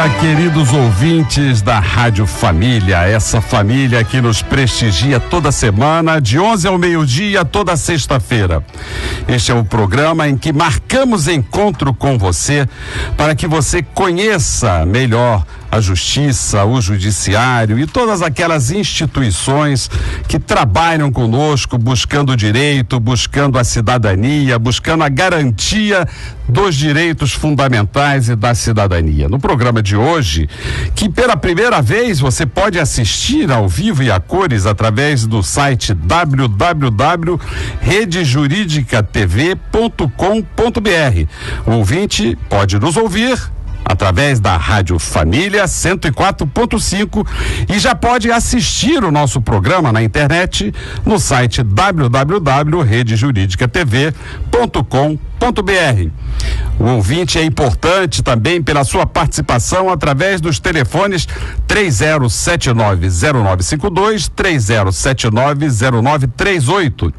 dia, queridos ouvintes da Rádio Família, essa família que nos prestigia toda semana, de 11 ao meio-dia, toda sexta-feira. Este é o programa em que marcamos encontro com você para que você conheça melhor a justiça, o judiciário e todas aquelas instituições que trabalham conosco buscando o direito, buscando a cidadania, buscando a garantia dos direitos fundamentais e da cidadania. No programa de hoje, que pela primeira vez você pode assistir ao vivo e a cores através do site www.redejuridicatv.com.br. O ouvinte pode nos ouvir através da Rádio Família 104.5 e já pode assistir o nosso programa na internet no site www.redejuridicatv.com.br. O ouvinte é importante também pela sua participação através dos telefones 30790952, 30790938.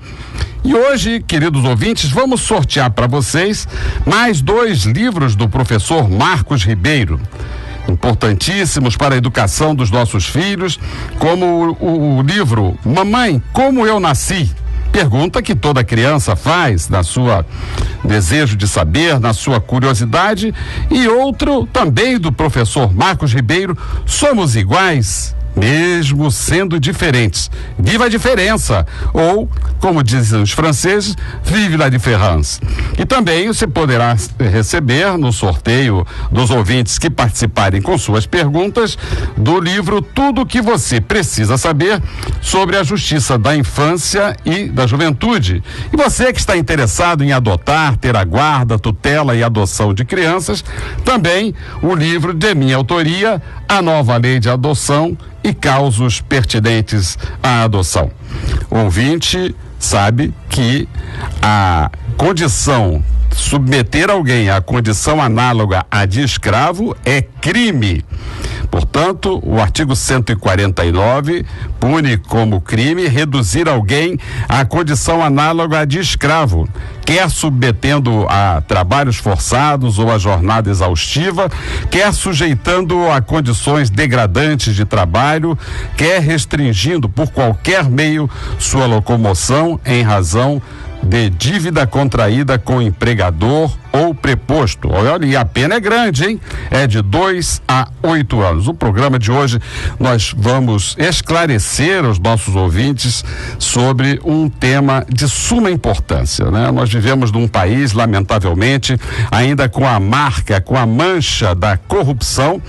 E hoje, queridos ouvintes, vamos sortear para vocês mais 2 livros do professor Marcos Ribeiro, importantíssimos para a educação dos nossos filhos, como o livro Mamãe, Como Eu Nasci? Pergunta que toda criança faz na sua desejo de saber, na sua curiosidade, e outro também do professor Marcos Ribeiro, Somos Iguais, mesmo sendo diferentes. Viva a diferença! Ou, como dizem os franceses, vive la différence. E também você poderá receber no sorteio dos ouvintes que participarem com suas perguntas do livro Tudo o que você precisa saber sobre a justiça da infância e da juventude. E você que está interessado em adotar, ter a guarda, tutela e adoção de crianças, também o livro de minha autoria, A Nova Lei de Adoção e causos pertinentes à adoção. O ouvinte sabe que a condição, submeter alguém à condição análoga à de escravo é crime. Portanto, o artigo 149 pune como crime reduzir alguém à condição análoga à de escravo, quer submetendo a trabalhos forçados ou a jornada exaustiva, quer sujeitando a condições degradantes de trabalho, quer restringindo por qualquer meio sua locomoção em razão de dívida contraída com empregador ou preposto. Olha, e a pena é grande, hein? É de 2 a 8 anos. O programa de hoje nós vamos esclarecer aos nossos ouvintes sobre um tema de suma importância, né? Nós vivemos num país, lamentavelmente, ainda com a marca, com a mancha da corrupção,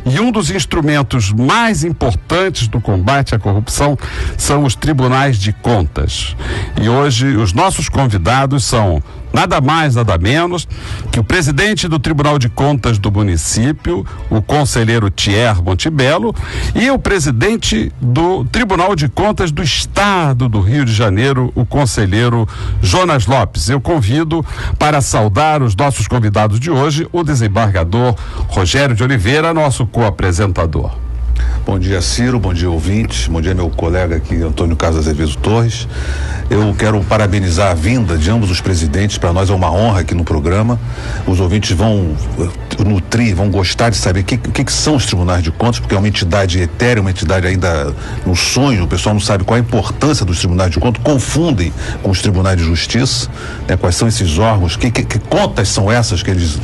e um dos instrumentos mais importantes do combate à corrupção são os tribunais de contas. E hoje os nossos convidados são nada mais, nada menos que o presidente do Tribunal de Contas do município, o conselheiro Thier Montebello, e o presidente do Tribunal de Contas do Estado do Rio de Janeiro, o conselheiro Jonas Lopes. Eu convido para saudar os nossos convidados de hoje, o desembargador Rogério de Oliveira, nosso co-apresentador. Bom dia, Ciro, bom dia, ouvintes, bom dia, meu colega aqui, Antônio Carlos Azevedo Torres. Eu quero parabenizar a vinda de ambos os presidentes, para nós é uma honra aqui no programa. Os ouvintes vão nutrir, vão gostar de saber o que são os tribunais de contas, porque é uma entidade etérea, uma entidade ainda no sonho, o pessoal não sabe qual a importância dos tribunais de contas, confundem com os tribunais de justiça, né? Quais são esses órgãos, que contas são essas que eles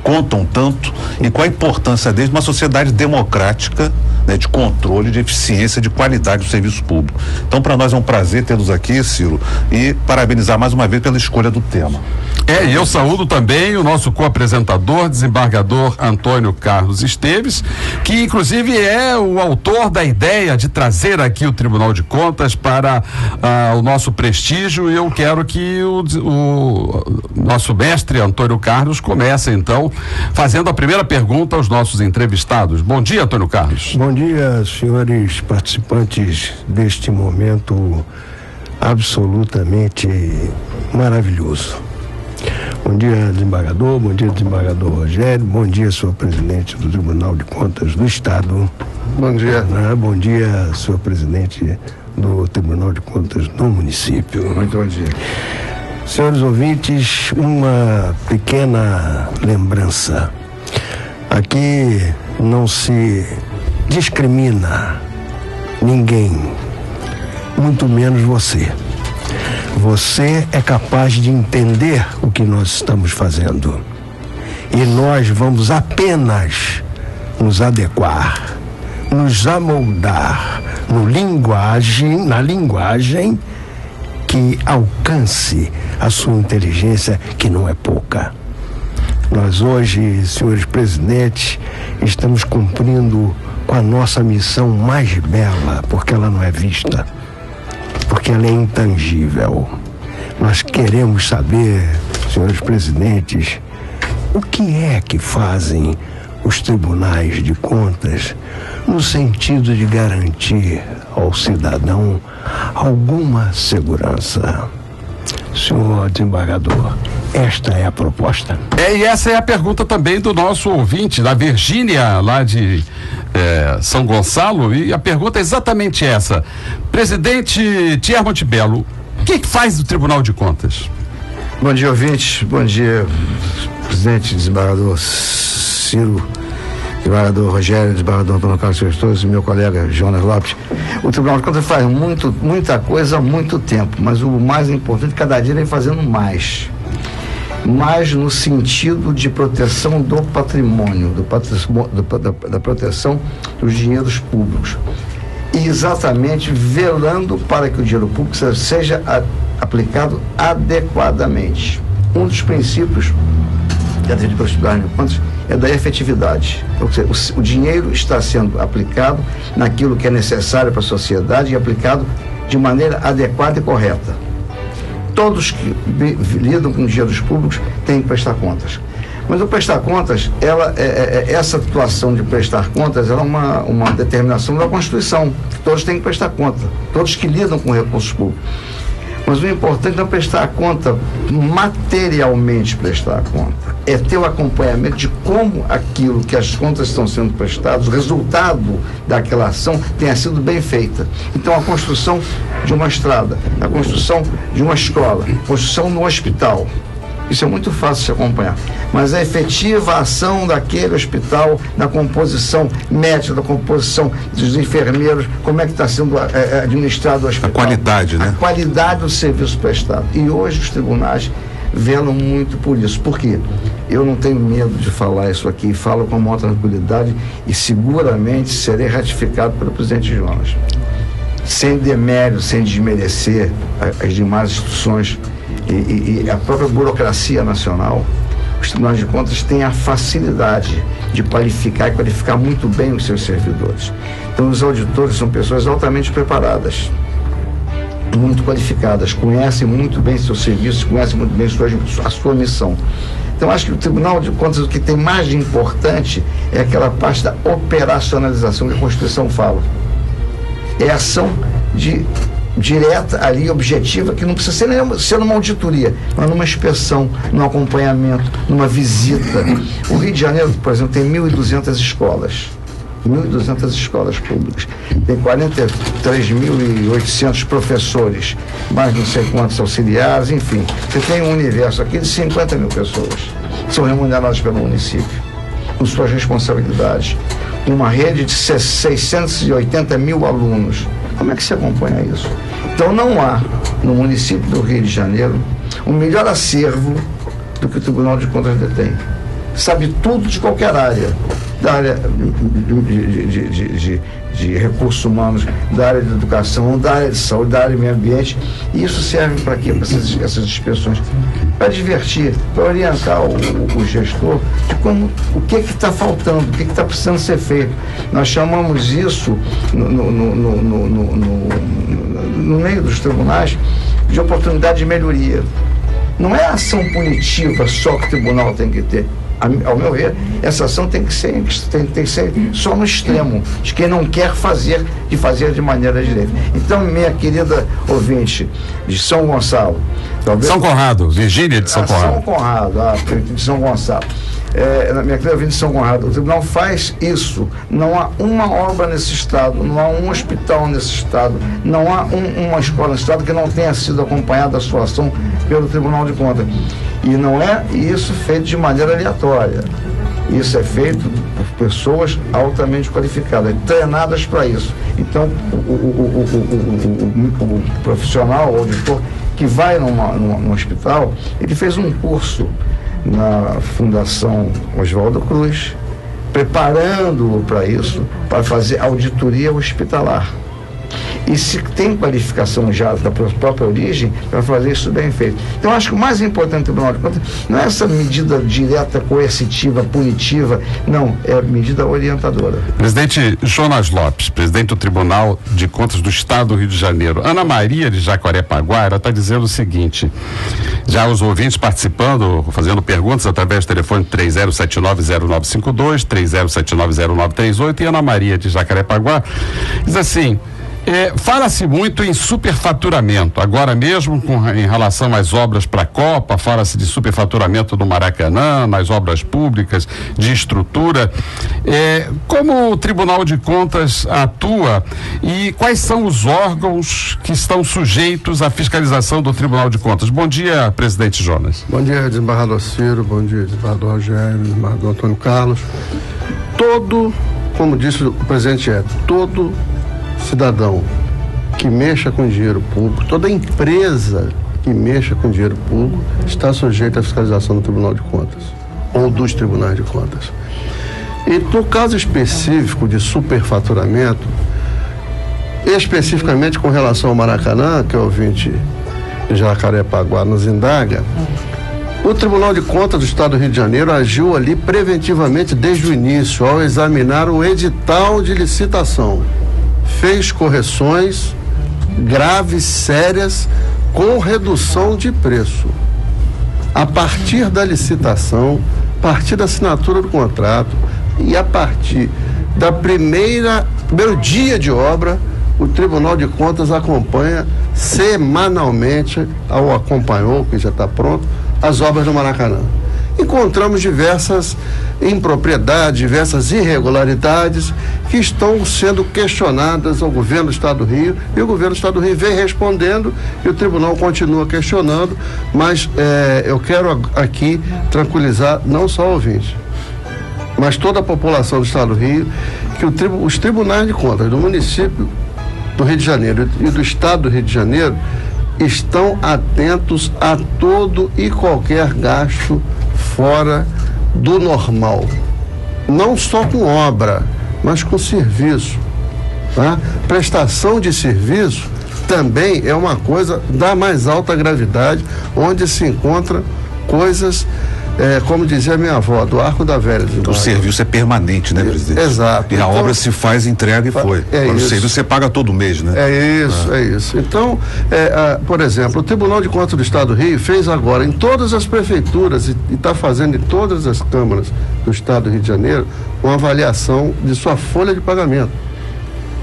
contam tanto, e qual a importância deles numa sociedade democrática, né, de controle, de eficiência, de qualidade do serviço público. Então, para nós é um prazer tê-los aqui, Ciro, e parabenizar mais uma vez pela escolha do tema. E eu saúdo também o nosso co-apresentador, desembargador Antônio Carlos Esteves, que inclusive é o autor da ideia de trazer aqui o Tribunal de Contas para o nosso prestígio, e eu quero que o nosso mestre Antônio Carlos comece então fazendo a primeira pergunta aos nossos entrevistados. Bom dia, Antônio Carlos. Bom dia, senhores participantes deste momento absolutamente maravilhoso. Bom dia, desembargador, bom dia, desembargador Rogério, bom dia, senhor presidente do Tribunal de Contas do Estado. Bom dia. Bom dia, senhor presidente do Tribunal de Contas do município. Muito bom dia. Senhores ouvintes, uma pequena lembrança. Aqui não se discrimina ninguém, muito menos você. Você é capaz de entender o que nós estamos fazendo. E nós vamos apenas nos adequar, nos amoldar na linguagem que alcance a sua inteligência, que não é pouca. Nós hoje, senhores presidentes, estamos cumprindo com a nossa missão mais bela, porque ela não é vista, porque ela é intangível. Nós queremos saber, senhores presidentes, o que é que fazem os tribunais de contas no sentido de garantir ao cidadão alguma segurança. Senhor desembargador, esta é a proposta. E essa é a pergunta também do nosso ouvinte, da Virgínia, lá de São Gonçalo, e a pergunta é exatamente essa. Presidente Thierry Montebello, o que faz o Tribunal de Contas? Bom dia, ouvintes. Bom dia, presidente, desembargador Ciro, desembargador Rogério, desembargador Antônio Carlos Festoso e meu colega Jonas Lopes. O Tribunal de Contas faz muita coisa há muito tempo, mas o mais importante, cada dia vem fazendo mais no sentido de proteção do patrimônio, da proteção dos dinheiros públicos. E exatamente velando para que o dinheiro público seja aplicado adequadamente. Um dos princípios da Tribunal de Contas é da efetividade. Ou seja, o dinheiro está sendo aplicado naquilo que é necessário para a sociedade e aplicado de maneira adequada e correta. Todos que lidam com dinheiros públicos têm que prestar contas. Mas o prestar contas, essa situação de prestar contas, ela é uma determinação da Constituição. Todos têm que prestar conta, todos que lidam com recursos públicos. Mas o importante não é prestar conta, materialmente prestar conta. É ter o acompanhamento de como aquilo que as contas estão sendo prestadas, o resultado daquela ação tenha sido bem feita. Então, a construção de uma estrada, a construção de uma escola, a construção de um hospital, isso é muito fácil de acompanhar. Mas a efetiva ação daquele hospital, na composição médica, da composição dos enfermeiros, como é que está sendo administrado o hospital. A qualidade, né? A qualidade do serviço prestado. E hoje os tribunais velam muito por isso. Por quê? Eu não tenho medo de falar isso aqui, falo com maior tranquilidade e seguramente serei ratificado pelo presidente Jonas. Sem demérito, sem desmerecer as demais instituições e a própria burocracia nacional, os tribunais de contas têm a facilidade de qualificar e qualificar muito bem os seus servidores. Então, os auditores são pessoas altamente preparadas, muito qualificadas, conhecem muito bem seus serviços, conhecem muito bem a sua missão. Então, acho que o Tribunal de Contas, o que tem mais de importante é aquela parte da operacionalização que a Constituição fala. É a ação direta ali, objetiva, que não precisa ser numa auditoria, mas numa inspeção, num acompanhamento, numa visita. O Rio de Janeiro, por exemplo, tem 1.200 escolas. 1.200 escolas públicas. Tem 43.800 professores, mais não sei quantos auxiliares, enfim. Você tem um universo aqui de 50 mil pessoas que são remuneradas pelo município, com suas responsabilidades. Uma rede de 680 mil alunos. Como é que se acompanha isso? Então, não há, no município do Rio de Janeiro, um melhor acervo do que o Tribunal de Contas detém. Sabe tudo de qualquer área, da área de recursos humanos, da área de educação, da área de saúde, da área de meio ambiente. E isso serve para quê? Para essas inspeções? Para divertir, para orientar o gestor de o que está faltando, o que está precisando ser feito. Nós chamamos isso, no meio dos tribunais, de oportunidade de melhoria. Não é a ação punitiva só que o tribunal tem que ter. Ao meu ver, essa ação tem que ser só no extremo, de quem não quer fazer de maneira direita. Então, minha querida ouvinte de São Gonçalo... Talvez, São Conrado, Virgínia de São Conrado. São Conrado, de São Gonçalo. Minha querida ouvinte de São Conrado, o tribunal faz isso. Não há uma obra nesse estado, não há um hospital nesse estado, não há uma escola nesse estado que não tenha sido acompanhada a sua ação pelo Tribunal de Contas. E não é isso feito de maneira aleatória. Isso é feito por pessoas altamente qualificadas, treinadas para isso. Então, o profissional, o auditor, que vai num hospital, ele fez um curso na Fundação Oswaldo Cruz, preparando-o para isso, para fazer auditoria hospitalar. E se tem qualificação já da própria origem, para fazer isso bem feito. Então, acho que o mais importante do Tribunal de Contas não é essa medida direta, coercitiva, punitiva, não, é a medida orientadora. Presidente Jonas Lopes, presidente do Tribunal de Contas do Estado do Rio de Janeiro. Ana Maria de Jacarepaguá, ela está dizendo o seguinte, já os ouvintes participando, fazendo perguntas através do telefone 30790952, 30790938, e Ana Maria de Jacarepaguá diz assim: fala-se muito em superfaturamento. Agora mesmo, em relação às obras para a Copa, fala-se de superfaturamento do Maracanã, nas obras públicas, de estrutura. Como o Tribunal de Contas atua e quais são os órgãos que estão sujeitos à fiscalização do Tribunal de Contas? Bom dia, presidente Jonas. Bom dia, desembargador Ciro, bom dia, desembargador Rogério, desembargador Antônio Carlos. Como disse o presidente, todo cidadão que mexa com dinheiro público, toda empresa que mexa com dinheiro público está sujeita à fiscalização do Tribunal de Contas ou dos tribunais de contas. E no caso específico de superfaturamento, especificamente com relação ao Maracanã, que o ouvinte de Jacarepaguá nos indaga, o Tribunal de Contas do Estado do Rio de Janeiro agiu ali preventivamente desde o início, ao examinar o edital de licitação. Fez correções graves, sérias, com redução de preço. A partir da licitação, a partir da assinatura do contrato e a partir da primeiro dia de obra, o Tribunal de Contas acompanha semanalmente, ou acompanhou, que já está pronto, as obras do Maracanã. Encontramos diversas impropriedades, diversas irregularidades que estão sendo questionadas ao governo do Estado do Rio, e o governo do Estado do Rio vem respondendo e o tribunal continua questionando, mas eu quero aqui tranquilizar não só o ouvinte, mas toda a população do Estado do Rio, que os tribunais de contas do município do Rio de Janeiro e do Estado do Rio de Janeiro estão atentos a todo e qualquer gasto fora do normal, não só com obra, mas com serviço, tá? Prestação de serviço também é uma coisa da mais alta gravidade, onde se encontra coisas, como dizia minha avó, do arco da velha. O serviço é permanente, né, presidente? Exato. E a obra se faz, entrega e foi. Agora, o serviço você paga todo mês, né? É isso. Então, por exemplo, o Tribunal de Contas do Estado do Rio fez agora em todas as prefeituras e está fazendo em todas as câmaras do Estado do Rio de Janeiro uma avaliação de sua folha de pagamento,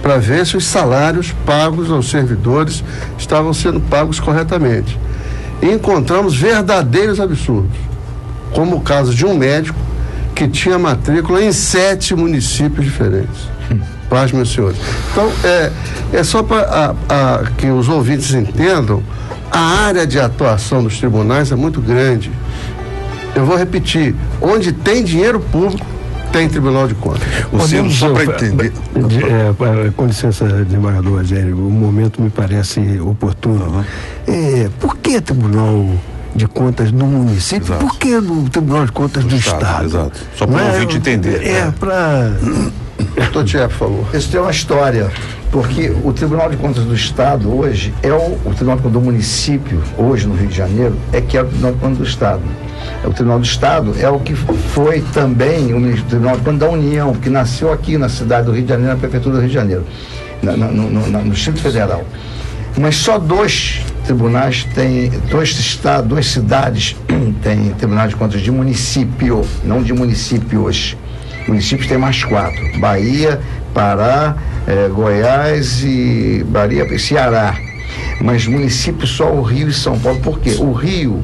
para ver se os salários pagos aos servidores estavam sendo pagos corretamente. E encontramos verdadeiros absurdos, como o caso de um médico que tinha matrícula em 7 municípios diferentes. Paz, meus senhores. Então, é só para que os ouvintes entendam, a área de atuação dos tribunais é muito grande. Eu vou repetir, onde tem dinheiro público, tem Tribunal de Contas. Só para entender. Com licença, desembargador Rogério, o momento me parece oportuno. Por que Tribunal de Contas do município? Exato. Por que no Tribunal de Contas do Estado? Exato. Só para o ouvinte entender. Doutor Tiago, por favor. Isso tem uma história, porque o Tribunal de Contas do Estado hoje é o Tribunal de Contas do município, hoje no Rio de Janeiro, que é o Tribunal de Contas do Estado. O Tribunal do Estado é o que foi também o Tribunal de Contas da União, que nasceu aqui na cidade do Rio de Janeiro, na Prefeitura do Rio de Janeiro, no Distrito Federal. Mas só 2 tribunais têm, 2 estados, 2 cidades têm Tribunal de Contas de município, não de municípios. Municípios tem mais 4: Bahia, Pará, Goiás e Ceará. Mas municípios só o Rio e São Paulo. Por quê? O Rio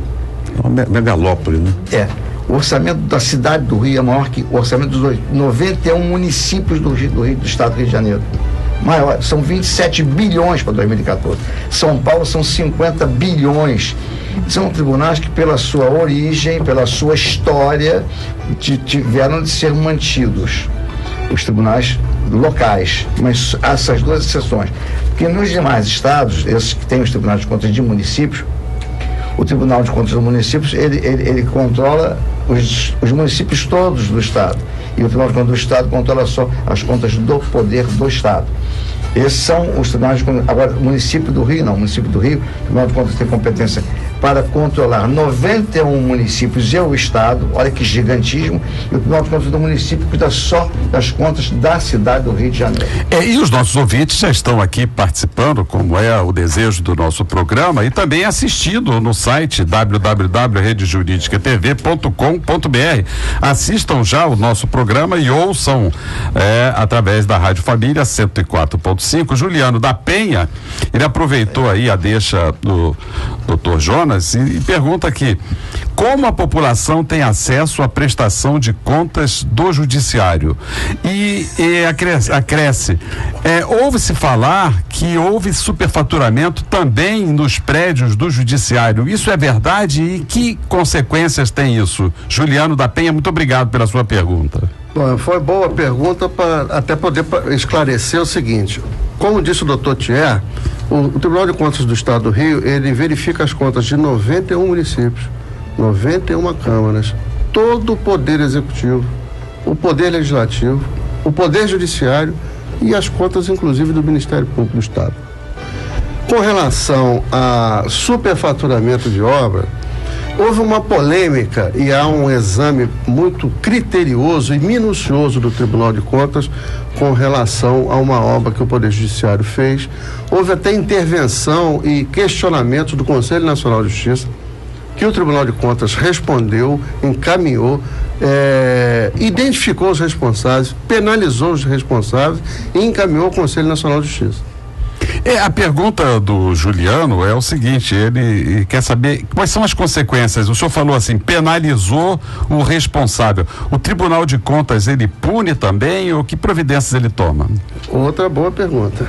é uma megalópole, né? O orçamento da cidade do Rio é maior que o orçamento dos 91 municípios do estado do Rio de Janeiro. Maior, são 27 bilhões para 2014. São Paulo são 50 bilhões. São tribunais que, pela sua origem, pela sua história, tiveram de ser mantidos. Os tribunais locais, mas essas duas exceções. Porque nos demais estados, esses que têm os tribunais de contas de municípios, o Tribunal de Contas dos Municípios, ele controla os municípios todos do estado. E o Tribunal de Contas do Estado controla só as contas do poder do estado. Esses são os tribunais de contas. Agora, o município do Rio, não. O município do Rio, o Tribunal de Contas tem competência para controlar 91 municípios e o estado, olha que gigantismo, e o Tribunal de Contas do município cuida só das contas da cidade do Rio de Janeiro. E os nossos ouvintes já estão aqui participando, como é o desejo do nosso programa, e também assistindo no site www.redejuridicatv.com.br. Assistam já o nosso programa e ouçam através da Rádio Família 104.5. Juliano da Penha, ele aproveitou aí a deixa do Dr. Jonas e pergunta aqui: como a população tem acesso à prestação de contas do judiciário? E acresce, ouve-se falar que houve superfaturamento também nos prédios do judiciário. Isso é verdade? E que consequências tem isso? Juliano da Penha, muito obrigado pela sua pergunta. Bom, foi boa pergunta para até poder esclarecer o seguinte. Como disse o doutor Thier, o Tribunal de Contas do Estado do Rio, ele verifica as contas de 91 municípios, 91 câmaras, todo o poder executivo, o poder legislativo, o poder judiciário e as contas, inclusive, do Ministério Público do Estado. Com relação a superfaturamento de obra, houve uma polêmica e há um exame muito criterioso e minucioso do Tribunal de Contas com relação a uma obra que o Poder Judiciário fez. Houve até intervenção e questionamento do Conselho Nacional de Justiça, que o Tribunal de Contas respondeu, encaminhou, identificou os responsáveis, penalizou os responsáveis e encaminhou ao Conselho Nacional de Justiça. A pergunta do Juliano é o seguinte, ele quer saber quais são as consequências. O senhor falou assim, penalizou o responsável. O Tribunal de Contas, ele pune também ou que providências ele toma? Outra boa pergunta.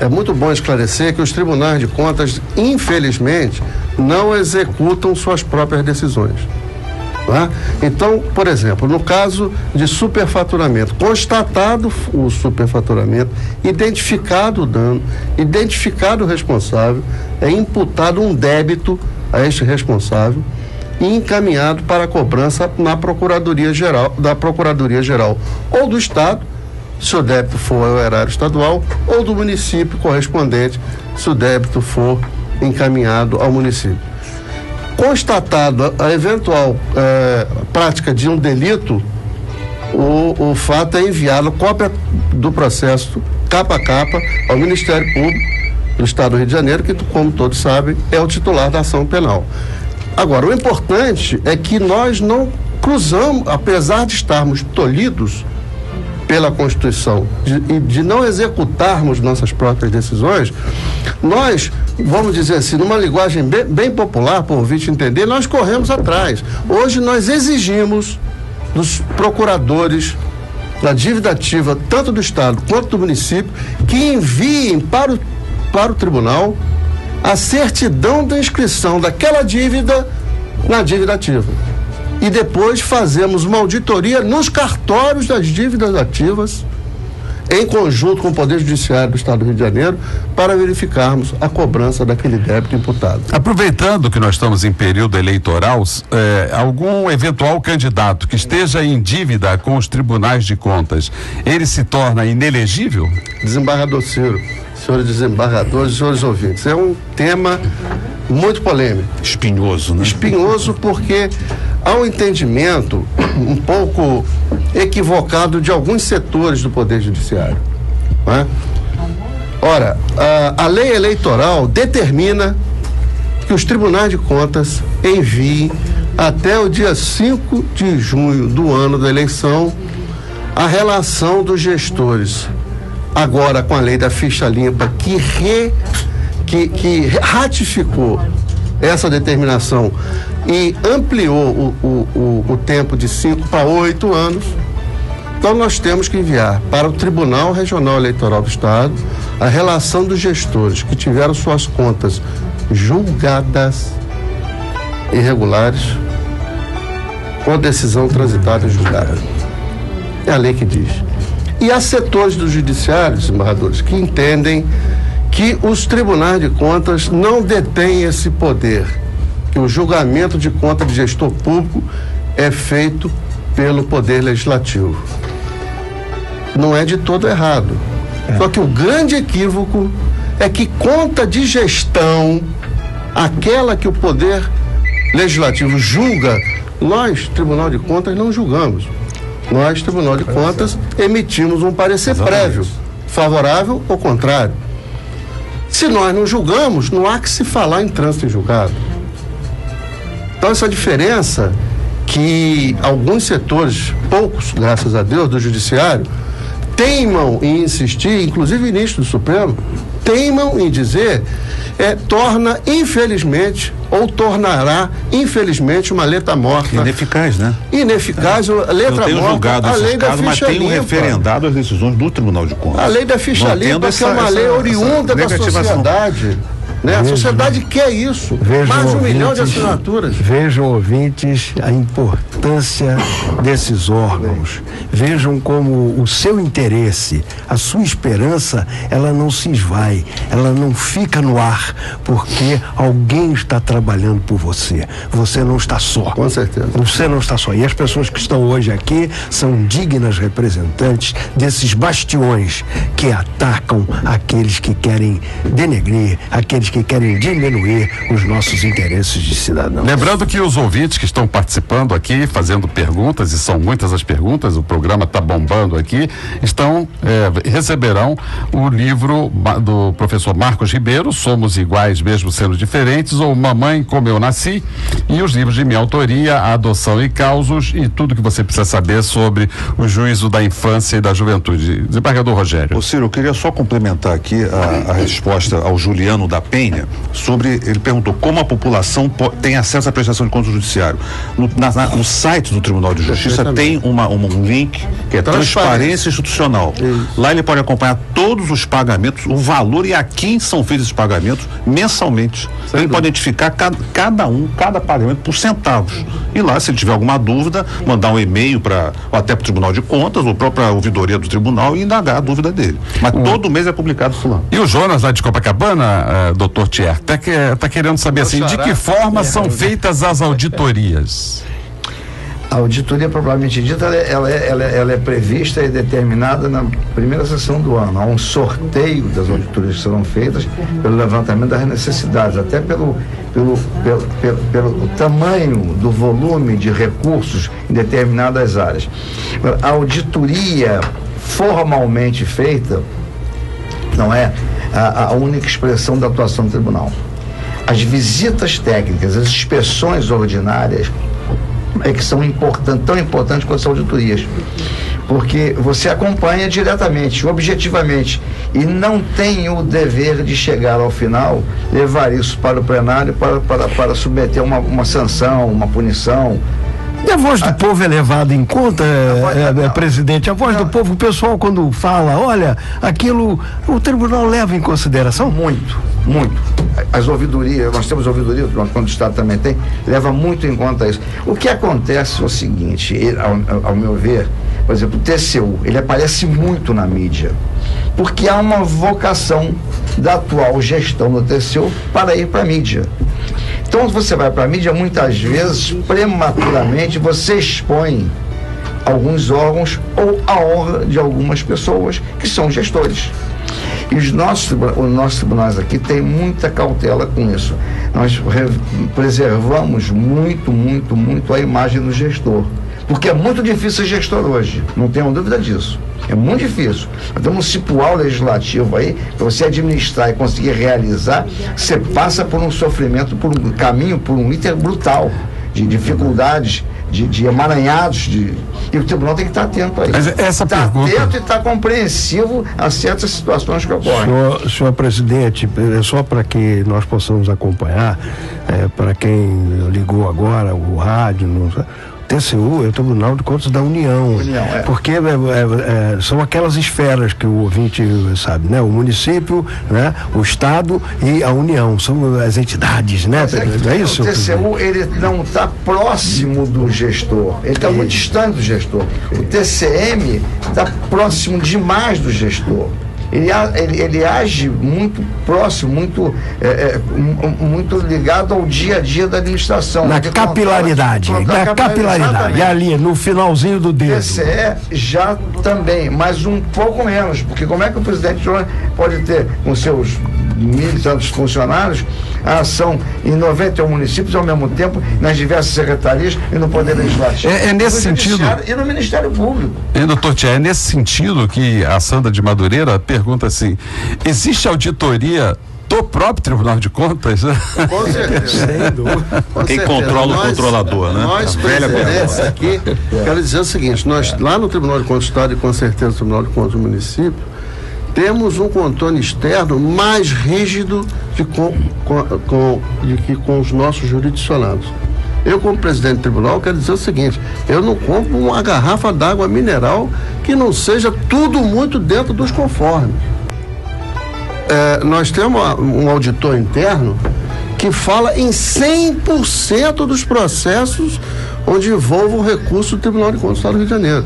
É muito bom esclarecer que os tribunais de contas, infelizmente, não executam suas próprias decisões. Tá? Então, por exemplo, no caso de superfaturamento, constatado o superfaturamento, identificado o dano, identificado o responsável, é imputado um débito a este responsável e encaminhado para a cobrança na Procuradoria Geral, ou do Estado, se o débito for o erário estadual, ou do município correspondente, se o débito for encaminhado ao município. Constatado a eventual prática de um delito, o fato é enviado cópia do processo capa a capa ao Ministério Público do Estado do Rio de Janeiro, que, como todos sabem, é o titular da ação penal. Agora, o importante é que nós não cruzamos, apesar de estarmos tolhidos pela Constituição, de não executarmos nossas próprias decisões, nós, vamos dizer assim, numa linguagem bem popular, para o ouvinte entender, nós corremos atrás. Hoje nós exigimos dos procuradores da dívida ativa, tanto do Estado quanto do município, que enviem para o tribunal a certidão da inscrição daquela dívida na dívida ativa. E depois fazemos uma auditoria nos cartórios das dívidas ativas, em conjunto com o Poder Judiciário do Estado do Rio de Janeiro, para verificarmos a cobrança daquele débito imputado. Aproveitando que nós estamos em período eleitoral, algum eventual candidato que esteja em dívida com os tribunais de contas, ele se torna inelegível? Desembargador Ciro, senhores desembargadores e senhores ouvintes, é um tema muito polêmico. Espinhoso, né? Espinhoso porque há um entendimento um pouco equivocado de alguns setores do Poder Judiciário. Né? Ora, a lei eleitoral determina que os tribunais de contas enviem até o dia 5 de junho do ano da eleição a relação dos gestores. Agora, com a lei da ficha limpa, que ratificou essa determinação e ampliou o tempo de 5 para 8 anos, então nós temos que enviar para o Tribunal Regional Eleitoral do Estado a relação dos gestores que tiveram suas contas julgadas irregulares com decisão transitada em julgado. É a lei que diz. E há setores do judiciário, desembargadores, que entendem que os tribunais de contas não detêm esse poder, que o julgamento de conta de gestor público é feito pelo Poder Legislativo. Não é de todo errado. Só que o grande equívoco é que conta de gestão, aquela que o Poder Legislativo julga, nós, Tribunal de Contas, não julgamos. Nós, Tribunal de Contas, emitimos um parecer prévio, favorável ou contrário. Se nós não julgamos, não há que se falar em trânsito em julgado. Então, essa diferença que alguns setores, poucos, graças a Deus, do judiciário, teimam em insistir, inclusive o ministro do Supremo, teimam em dizer, torna, infelizmente, ou tornará, infelizmente, uma letra morta. Ineficaz, né? Ineficaz, letra morta, a lei da ficha mas tem um referendado as decisões do Tribunal de Contas. A lei da ficha limpa, que é uma lei oriunda da sociedade. Né? A sociedade quer isso. Mais de 1 milhão de assinaturas. Vejam, ouvintes, a importância desses órgãos. Vejam como o seu interesse, a sua esperança, ela não se esvai, ela não fica no ar, porque alguém está trabalhando por você. Você não está só. Com certeza. Você não está só. E as pessoas que estão hoje aqui são dignas representantes desses bastiões que atacam aqueles que querem denegrir, aqueles que querem diminuir os nossos interesses de cidadão. Lembrando que os ouvintes que estão participando aqui, fazendo perguntas, e são muitas as perguntas, o programa está bombando aqui, receberão o livro do professor Marcos Ribeiro, Somos Iguais Mesmo Sendo Diferentes, ou Mamãe Como Eu Nasci, e os livros de minha autoria, A Adoção e Causos, e tudo que você precisa saber sobre o juízo da infância e da juventude. Desembargador Rogério. Ô Ciro, eu queria só complementar aqui a resposta ao Juliano da Penha, ele perguntou como a população tem acesso à prestação de contas do judiciário. No site do Tribunal de Justiça tem um link que é transparência institucional. Isso. Lá ele pode acompanhar todos os pagamentos, o valor e a quem são feitos esses pagamentos mensalmente. Ele pode identificar cada pagamento por centavos. E lá, se ele tiver alguma dúvida, mandar um e-mail ou até para o Tribunal de Contas ou própria ouvidoria do tribunal e indagar a dúvida dele. Mas todo mês é publicado fulano. E o Jonas lá de Copacabana, doutor Thier, tá querendo saber assim, de que forma são feitas as auditorias? A auditoria, propriamente dita, ela é prevista e determinada na primeira sessão do ano. Há um sorteio das auditorias que serão feitas pelo levantamento das necessidades, até pelo tamanho do volume de recursos em determinadas áreas. A auditoria formalmente feita não é a única expressão da atuação do tribunal. As visitas técnicas, as inspeções ordinárias que são tão importantes quanto as auditorias, porque você acompanha diretamente, objetivamente, e não tem o dever de chegar ao final, levar isso para o plenário para submeter uma sanção, uma punição. E a voz do povo é levada em conta, presidente? A voz do povo, o pessoal quando fala, olha, aquilo, o tribunal leva em consideração? Muito. As ouvidorias, nós temos ouvidoria, quando o Estado também tem, leva muito em conta isso. O que acontece é o seguinte, ao meu ver, por exemplo, o TCU, ele aparece muito na mídia, porque há uma vocação da atual gestão do TCU para ir para a mídia. Então, você vai para a mídia, muitas vezes, prematuramente, você expõe alguns órgãos ou a honra de algumas pessoas que são gestores. E os nossos tribunais aqui têm muita cautela com isso. Nós preservamos muito a imagem do gestor. Porque é muito difícil ser gestor hoje, não tenho dúvida disso. É muito difícil. Nós temos um cipual legislativo aí, para você administrar e conseguir realizar, você passa por um sofrimento, por um caminho, por um iter brutal, de dificuldades, de emaranhados, e o tribunal tem que estar atento a isso. Mas essa pergunta... atento e estar compreensivo a certas situações que ocorrem. Senhor presidente, só para que nós possamos acompanhar, para quem ligou agora o rádio, TCU é o Tribunal de Contas da União, porque são aquelas esferas que o ouvinte sabe, né? O município, né? O Estado e a União, são as entidades, né? É isso? O TCU, ele não está próximo do gestor, ele está muito distante do gestor. O TCM está próximo demais do gestor. Ele age muito próximo, muito ligado ao dia a dia da administração. Na capilaridade. E ali, no finalzinho do dedo. TCE já também, mas um pouco menos, porque como é que o presidente pode ter com seus 1.000 e tantos funcionários a ação em 91 municípios ao mesmo tempo, nas diversas secretarias e no Poder Legislativo. É nesse sentido. E no Ministério Público. Doutor Tia, é nesse sentido que a Sandra de Madureira pergunta assim: existe auditoria do próprio Tribunal de Contas? Com certeza. Quem controla o controlador, né? Nós, presidentes aqui, quero dizer o seguinte: nós, lá no Tribunal de Contas do Estado e com certeza no Tribunal de Contas do município, temos um controle externo mais rígido que com os nossos jurisdicionados. Eu, como presidente do tribunal, quero dizer o seguinte: eu não compro uma garrafa d'água mineral que não seja tudo muito dentro dos conformes. Nós temos um auditor interno que fala em 100% dos processos onde envolve o recurso do Tribunal de Contas do Estado do Rio de Janeiro.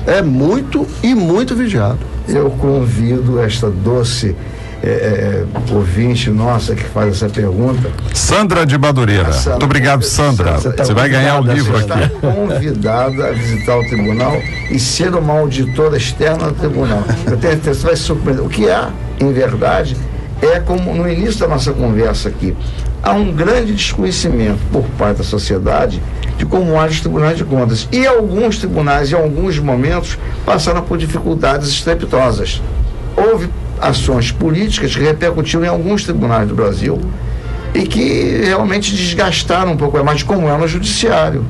É muito e muito vigiado. Eu convido esta doce ouvinte nossa que faz essa pergunta. Sandra de Madureira. Muito obrigado, Sandra. Você vai ganhar o livro aqui. Está convidada a visitar o tribunal e ser uma auditora externa do tribunal. Eu tenho certeza que vai se surpreender. O que há, em verdade, é como no início da nossa conversa aqui, há um grande desconhecimento por parte da sociedade de como agem os tribunais de contas. E alguns tribunais, em alguns momentos, passaram por dificuldades estrepitosas. Houve ações políticas que repercutiram em alguns tribunais do Brasil e que realmente desgastaram um pouco mais, como é no judiciário.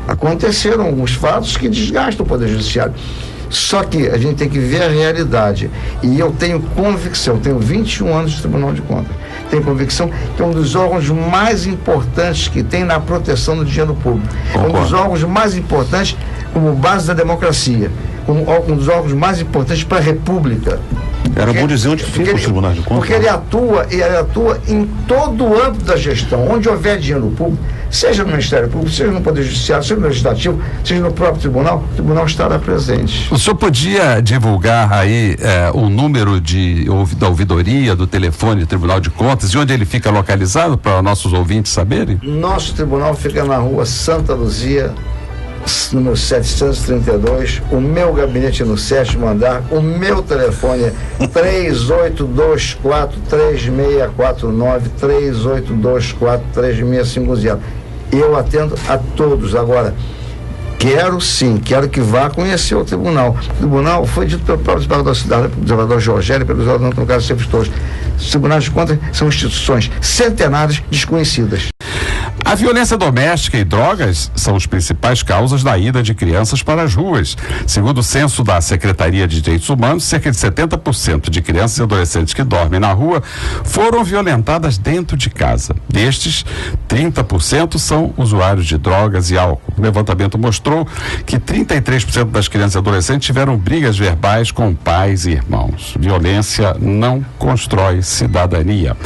Aconteceram alguns fatos que desgastam o Poder Judiciário. Só que a gente tem que ver a realidade. E eu tenho convicção, tenho 21 anos de Tribunal de Contas, tenho convicção que é um dos órgãos mais importantes que tem na proteção do dinheiro público. Concordo. É um dos órgãos mais importantes como base da democracia, como um dos órgãos mais importantes para a República. Era bom dizer onde fica o Tribunal de Contas. Porque ele atua em todo o âmbito da gestão, onde houver dinheiro público, seja no Ministério Público, seja no Poder Judiciário, seja no Legislativo, seja no próprio Tribunal, o Tribunal estará presente. O senhor podia divulgar aí o número da ouvidoria, do telefone do Tribunal de Contas e onde ele fica localizado para nossos ouvintes saberem? Nosso tribunal fica na rua Santa Luzia, número 732, o meu gabinete no 7º andar, o meu telefone é 3824-3649, 3824-3650. Eu atendo a todos. Agora, quero que vá conhecer o tribunal. O tribunal foi dito pelo próprio desembargador da cidade, pelo desembargador Jorgélio, pelo desembargador Antônio Carlos Sevistos. Os tribunais de contas são instituições centenárias desconhecidas. A violência doméstica e drogas são as principais causas da ida de crianças para as ruas. Segundo o censo da Secretaria de Direitos Humanos, cerca de 70% de crianças e adolescentes que dormem na rua foram violentadas dentro de casa. Destes, 30% são usuários de drogas e álcool. O levantamento mostrou que 33% das crianças e adolescentes tiveram brigas verbais com pais e irmãos. Violência não constrói cidadania.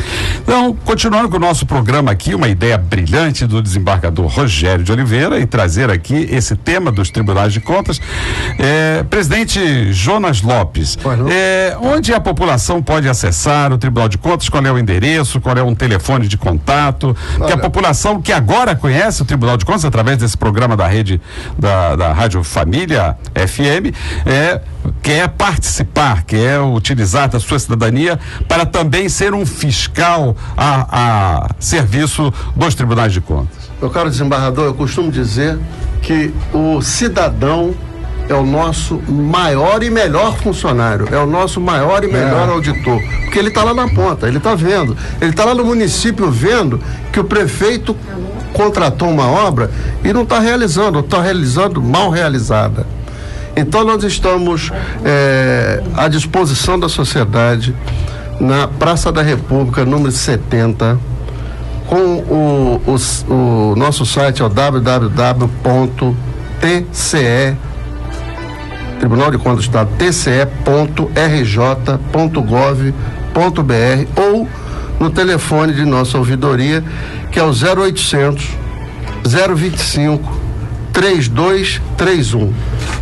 Então, continuando com o nosso programa aqui, uma ideia brilhante do desembargador Rogério de Oliveira e trazer aqui esse tema dos tribunais de contas. Presidente Jonas Lopes, onde a população pode acessar o Tribunal de Contas? Qual é o endereço? Qual é um telefone de contato? Que a população que agora conhece o Tribunal de Contas através desse programa da rede da Rádio Família FM quer participar, quer utilizar da sua cidadania para também ser um fiscal a serviço dos tribunais de contas. Meu caro desembargador, eu costumo dizer que o cidadão é o nosso maior e melhor funcionário, é o nosso maior e melhor auditor, porque ele está lá na ponta, ele está vendo, ele está lá no município vendo que o prefeito contratou uma obra e não está realizando, ou está realizando mal realizada. Então nós estamos à disposição da sociedade na Praça da República, número 70, com o nosso site é o www.tce Tribunal de Contas do Estado, tce.rj.gov.br ou no telefone de nossa ouvidoria, que é o 0800 025 3231,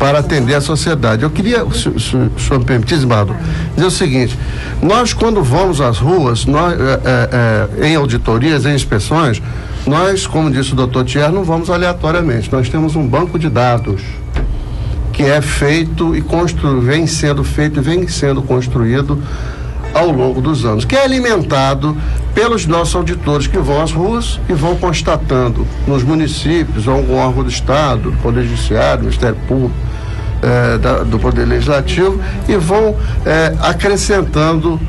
para atender a sociedade. Eu queria, se o senhor me permitir, desembargador, dizer o seguinte: nós, quando vamos às ruas, nós, em auditorias, em inspeções, nós, como disse o doutor Thierry, não vamos aleatoriamente. Nós temos um banco de dados que é feito e vem sendo feito e vem sendo construído ao longo dos anos, que é alimentado pelos nossos auditores que vão às ruas e vão constatando nos municípios, algum órgão do Estado, do Poder Judiciário, do Ministério Público, do Poder Legislativo, e vão acrescentando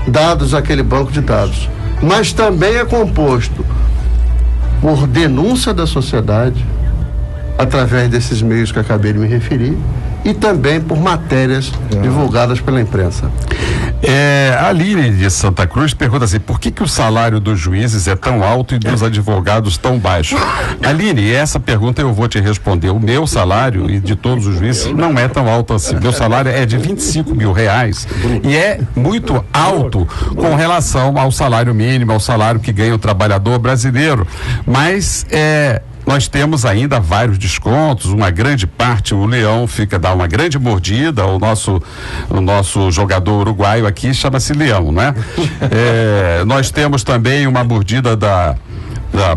dados àquele banco de dados. Mas também é composto por denúncia da sociedade, através desses meios que acabei de me referir, e também por matérias divulgadas pela imprensa. A Aline de Santa Cruz pergunta assim: por que o salário dos juízes é tão alto e dos advogados tão baixo? Aline, essa pergunta eu vou te responder. O meu salário e de todos os juízes não é tão alto assim. Meu salário é de R$25 mil e é muito alto com relação ao salário mínimo, ao salário que ganha o trabalhador brasileiro. Mas nós temos ainda vários descontos, uma grande parte, o Leão dá uma grande mordida, o nosso jogador uruguaio aqui chama-se Leão, né? Nós temos também uma mordida da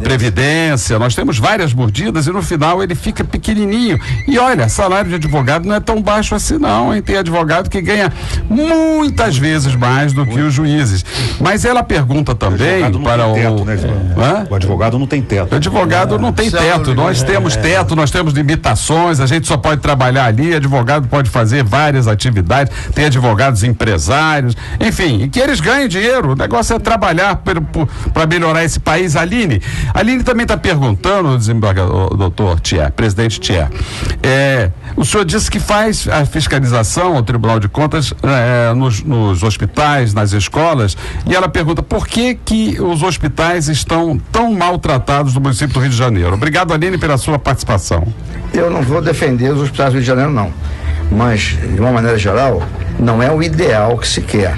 Previdência, nós temos várias mordidas e no final ele fica pequenininho. E olha, salário de advogado não é tão baixo assim não, hein? Tem advogado que ganha muitas vezes mais do que os juízes. Mas ela pergunta também para o advogado não tem teto. O advogado não tem teto, nós temos teto, nós temos limitações, a gente só pode trabalhar ali, advogado pode fazer várias atividades, tem advogados empresários, enfim, que eles ganhem dinheiro, o negócio é trabalhar para melhorar esse país. Aline também está perguntando, desembargador, doutor Thierry, presidente Thierry, o senhor disse que faz a fiscalização ao Tribunal de Contas nos hospitais, nas escolas, e ela pergunta por que os hospitais estão tão maltratados no município do Rio de Janeiro. Obrigado, Aline, pela sua participação. Eu não vou defender os hospitais do Rio de Janeiro, não, mas de uma maneira geral não é o ideal que se quer.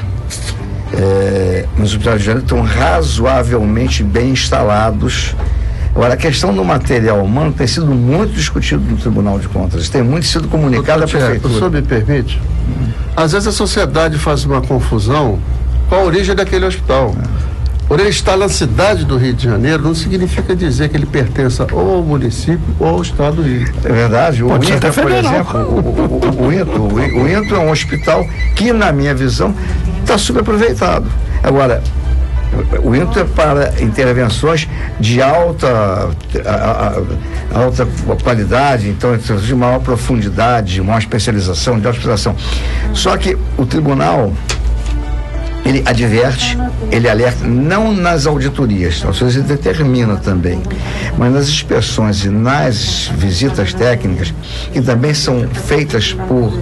Os hospitais de Janeiro estão razoavelmente bem instalados. Agora, a questão do material humano tem sido muito discutido no Tribunal de Contas, tem muito sido comunicado à Prefeitura. O senhor me permite? Às vezes a sociedade faz uma confusão com a origem daquele hospital. Por ele estar na cidade do Rio de Janeiro, não significa dizer que ele pertença ou ao município ou ao Estado do Rio. É verdade. O INTRA, por exemplo, o INTRA é um hospital que, na minha visão, está subaproveitado. Agora, o INTRA para intervenções de alta qualidade, então de maior profundidade, maior especialização, de alta especialização. Só que o tribunal, ele adverte, ele alerta, não nas auditorias, às vezes ele determina também, mas nas inspeções e nas visitas técnicas, que também são feitas por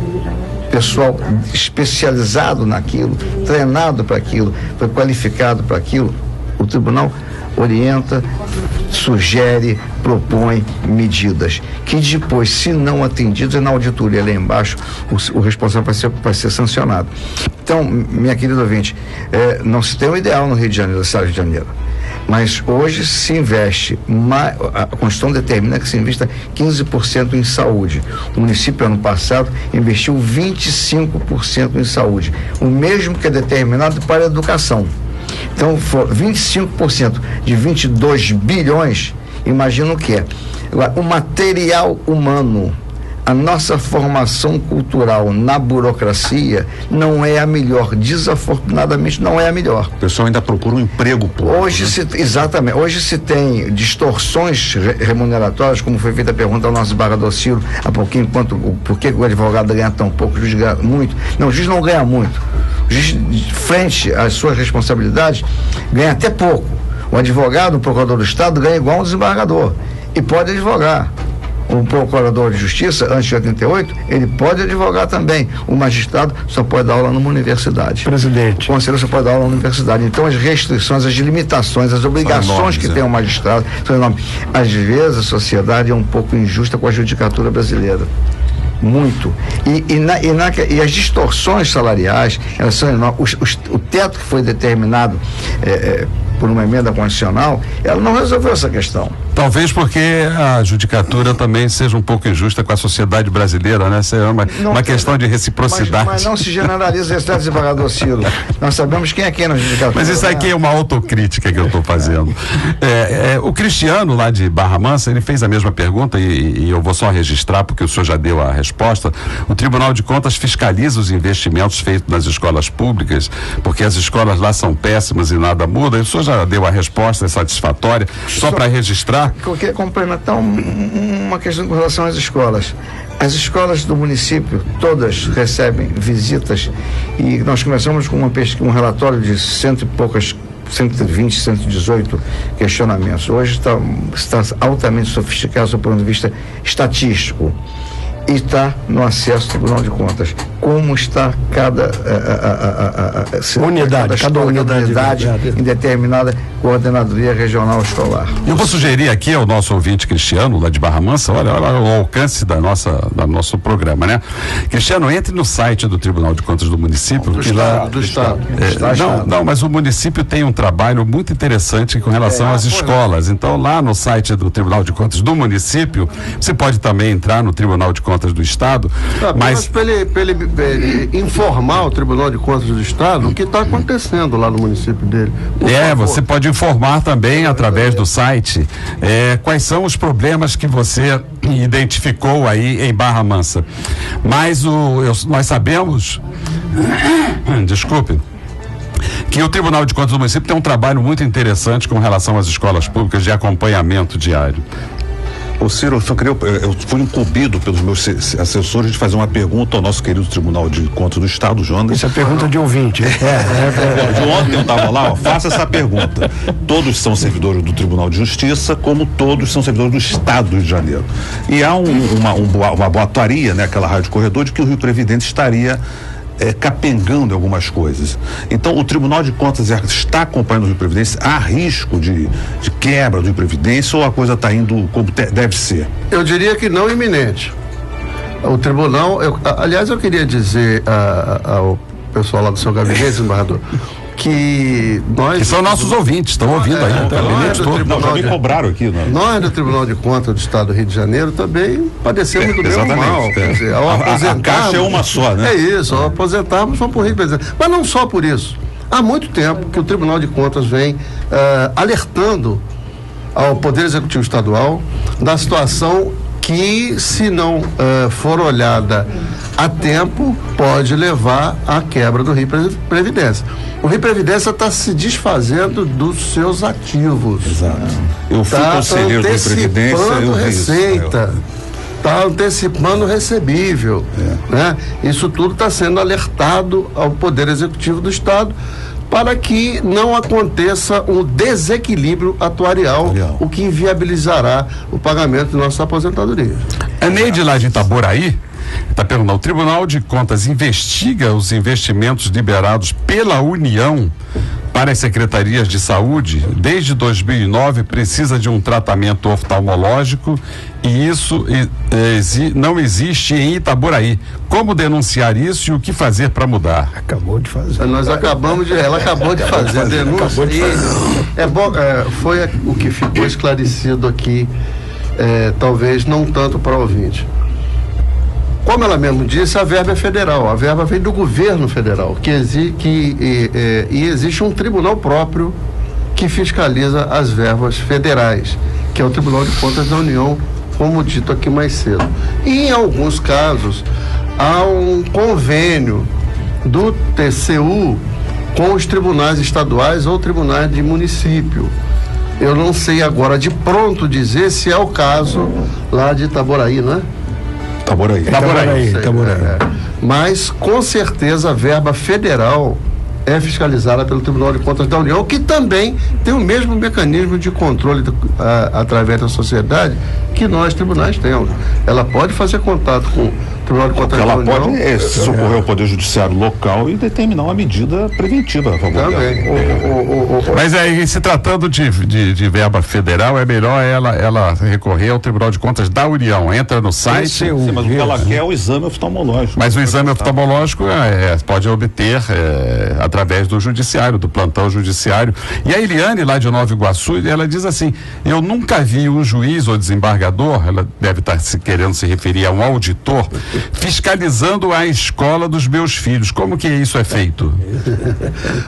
pessoal especializado naquilo, treinado para aquilo, foi qualificado para aquilo, o tribunal orienta, sugere, propõe medidas que depois, se não atendidas na auditoria lá embaixo, o responsável vai ser sancionado. Então, minha querida ouvinte, não se tem um ideal no Rio de Janeiro, no estado de Janeiro, mas hoje se investe, a Constituição determina que se investa 15% em saúde. O município, ano passado, investiu 25% em saúde, o mesmo que é determinado para a educação. Então, 25% de 22 bilhões, imagina o que é. Agora, o material humano, a nossa formação cultural na burocracia não é a melhor, desafortunadamente não é a melhor. O pessoal ainda procura um emprego público. Exatamente, hoje se tem distorções remuneratórias, como foi feita a pergunta ao nosso desembargador Ciro há pouquinho, por que o advogado ganha tão pouco, o juiz ganha muito. Não, o juiz não ganha muito. O juiz, frente às suas responsabilidades, ganha até pouco. O advogado, o procurador do Estado, ganha igual um desembargador e pode advogar. um procurador de justiça, antes de 88, ele pode advogar também. O magistrado só pode dar aula numa universidade. Presidente. O conselheiro só pode dar aula numa universidade. Então, as restrições, as limitações, as obrigações que tem o magistrado são enormes. Às vezes, a sociedade é um pouco injusta com a judicatura brasileira. Muito. E as distorções salariais, elas são enormes. O teto que foi determinado por uma emenda constitucional, ela não resolveu essa questão. Talvez porque a judicatura também seja um pouco injusta com a sociedade brasileira, né? Isso é uma questão de reciprocidade. Mas não se generaliza esse desembargador Ciro. Nós sabemos quem é quem na judicatura. Mas isso aqui é uma autocrítica que eu estou fazendo. O Cristiano, lá de Barra Mansa, ele fez a mesma pergunta e eu vou só registrar porque o senhor já deu a resposta. O Tribunal de Contas fiscaliza os investimentos feitos nas escolas públicas, porque as escolas lá são péssimas e nada muda. E o senhor já deu a resposta, é satisfatória. Só para registrar. Eu queria complementar uma questão com relação às escolas. As escolas do município, todas recebem visitas e nós começamos com um relatório de 120, 118 questionamentos. Hoje está altamente sofisticado do ponto de vista estatístico. E está no acesso ao Tribunal de Contas. Como está cada unidade em determinada coordenadoria regional escolar. Eu vou sugerir aqui ao nosso ouvinte Cristiano, lá de Barra Mansa, olha o alcance do nosso programa, né? Cristiano, entre no site do Tribunal de Contas do município. Do Estado. Mas o município tem um trabalho muito interessante com relação às escolas. Então, lá no site do Tribunal de Contas do município, você pode também entrar no Tribunal de Contas do Estado, mas para ele informar o Tribunal de Contas do Estado o que está acontecendo lá no município dele. Você pode informar também através do site quais são os problemas que você identificou aí em Barra Mansa. Mas nós sabemos, desculpe, que o Tribunal de Contas do município tem um trabalho muito interessante com relação às escolas públicas de acompanhamento diário. Ô Ciro, eu fui incumbido pelos meus assessores de fazer uma pergunta ao nosso querido Tribunal de Contas do Estado, Jonas. Isso é pergunta de ouvinte. De ontem eu estava lá, faça essa pergunta. Todos são servidores do Tribunal de Justiça, como todos são servidores do Estado do Rio de Janeiro. E há uma boataria, né, aquela rádio corredor, de que o Rio Previdente estaria capengando algumas coisas. Então, o Tribunal de Contas está acompanhando o Rio Previdência. Há risco de quebra do Rio Previdência ou a coisa está indo como deve ser? Eu diria que não iminente. O Tribunal, aliás, eu queria dizer ao pessoal lá do seu gabinete, desembargador, que nós... Que são nossos ouvintes, estão ouvindo aí. Já me cobraram aqui. Nós do Tribunal de Contas do Estado do Rio de Janeiro também padecemos do mesmo mal. Quer dizer, a caixa é uma só, né? É isso, ao aposentarmos só por Rio Presidente. Mas não só por isso. Há muito tempo que o Tribunal de Contas vem alertando ao Poder Executivo Estadual da situação que, se não for olhada a tempo, pode levar à quebra do Rio Previdência. O Rio Previdência está se desfazendo dos seus ativos. Exato. Eu fui conselheiro do Rio Previdência, eu vi receita. Está antecipando o recebível. Né? Isso tudo está sendo alertado ao Poder Executivo do Estado para que não aconteça um desequilíbrio atuarial, o que inviabilizará o pagamento de nossas aposentadorias. A Neide lá de Itaboraí está perguntando: o Tribunal de Contas investiga os investimentos liberados pela União para as secretarias de saúde? Desde 2009 precisa de um tratamento oftalmológico e isso não existe em Itaboraí. Como denunciar isso e o que fazer para mudar? Acabou de fazer. Ela acabou de fazer a denúncia. É bom, foi o que ficou esclarecido aqui, talvez não tanto para o ouvinte. Como ela mesmo disse, a verba é federal, a verba vem do governo federal, e existe um tribunal próprio que fiscaliza as verbas federais, que é o Tribunal de Contas da União, como dito aqui mais cedo. E em alguns casos, há um convênio do TCU com os tribunais estaduais ou tribunais de município. Eu não sei agora de pronto dizer se é o caso lá de Itaboraí, não é? Itaboraí. Mas com certeza a verba federal é fiscalizada pelo Tribunal de Contas da União, que também tem o mesmo mecanismo de controle através da sociedade que nós, tribunais, temos. Ela pode fazer contato com o Tribunal de Contas da União. Ela pode socorrer ao Poder Judiciário local e determinar uma medida preventiva a favor dela. Mas aí, se tratando de verba federal, é melhor ela recorrer ao Tribunal de Contas da União. Entra no site. Sim, mas o que ela quer é o exame oftalmológico. Mas o exame oftalmológico pode obter através do judiciário, do plantão judiciário. E a Eliane, lá de Nova Iguaçu, ela diz assim: eu nunca vi um juiz ou desembargador, ela deve estar querendo se referir a um auditor, fiscalizando a escola dos meus filhos. Como que isso é feito?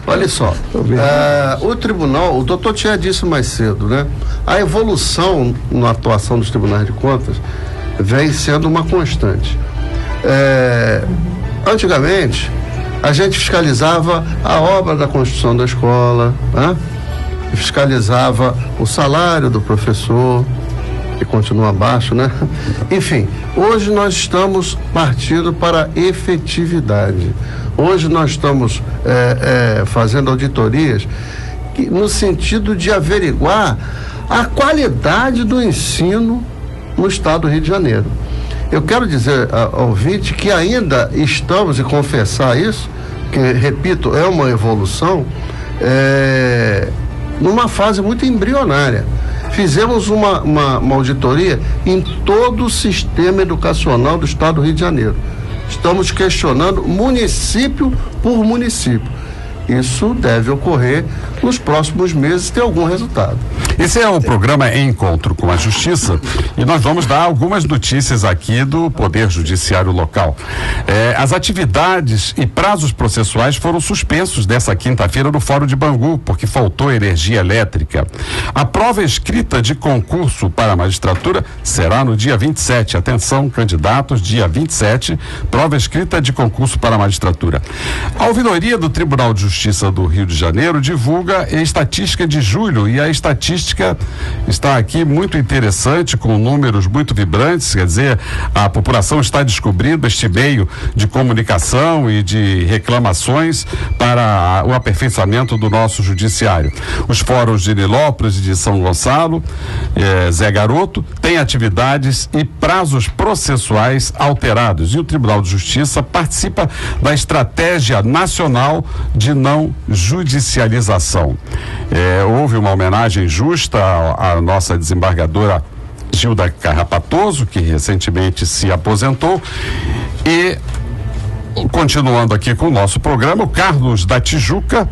Olha só, o tribunal, o doutor Tia disse mais cedo, né? A evolução na atuação dos tribunais de contas vem sendo uma constante. Antigamente, a gente fiscalizava a obra da construção da escola, né? Fiscalizava o salário do professor, que continua baixo, né? Enfim, hoje nós estamos partindo para a efetividade. Hoje nós estamos fazendo auditorias no sentido de averiguar a qualidade do ensino no estado do Rio de Janeiro. Eu quero dizer ao ouvinte que ainda estamos, e confessar isso, que, repito, é uma evolução, numa fase muito embrionária. Fizemos uma auditoria em todo o sistema educacional do estado do Rio de Janeiro. Estamos questionando município por município. Isso deve ocorrer nos próximos meses, ter algum resultado. Esse é o programa Encontro com a Justiça e nós vamos dar algumas notícias aqui do Poder Judiciário local. As atividades e prazos processuais foram suspensos nessa quinta-feira no Fórum de Bangu, porque faltou energia elétrica. A prova escrita de concurso para a magistratura será no dia 27. Atenção, candidatos, dia 27, prova escrita de concurso para a magistratura. A ouvidoria do Tribunal de Justiça do Rio de Janeiro divulga a estatística de julho, e a estatística está aqui muito interessante, com números muito vibrantes. Quer dizer, a população está descobrindo este meio de comunicação e de reclamações para o aperfeiçoamento do nosso judiciário. Os fóruns de Nilópolis e de São Gonçalo, Zé Garoto, têm atividades e prazos processuais alterados, e o Tribunal de Justiça participa da Estratégia Nacional de Não Judicialização. Houve uma homenagem justa à nossa desembargadora Gilda Carrapatoso, que recentemente se aposentou. E, continuando aqui com o nosso programa, o Carlos da Tijuca